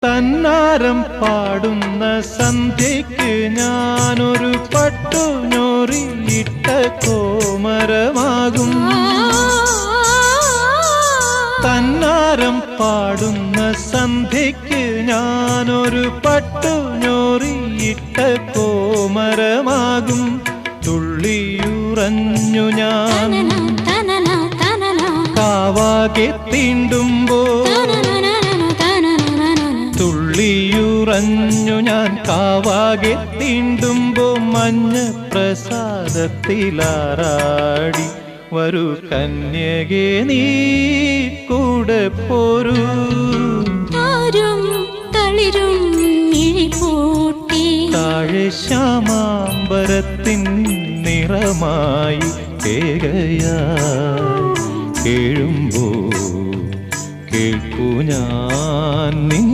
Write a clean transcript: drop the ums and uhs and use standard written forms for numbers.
തന്നാരം പാടുന്ന സന്ധ്യയ്ക്ക് ഞാനൊരു പട്ടുഞോറിയിട്ട കോമരമാകും. തന്നാരം പാടുന്ന സന്ധ്യയ്ക്ക് ഞാനൊരു പട്ടുഞോറിയിട്ട കോമരമാകും. തുള്ളിയുറഞ്ഞു ഞാൻ കാവാകെ തീണ്ടുമ്പോൾ, തുള്ളിയുറഞ്ഞു ഞാൻ കാവാകെ തീണ്ടുമ്പോ മഞ്ഞ പ്രസാദത്തിലാറാടി വരൂ കന്യകേ നീ കൂടെ പോരൂ. താഴെ ശ്യാമാംബരത്തിൻ നിറമായി കേകയായി കേഴുമ്പോ കേൾക്കൂ ഞാൻ നിൻ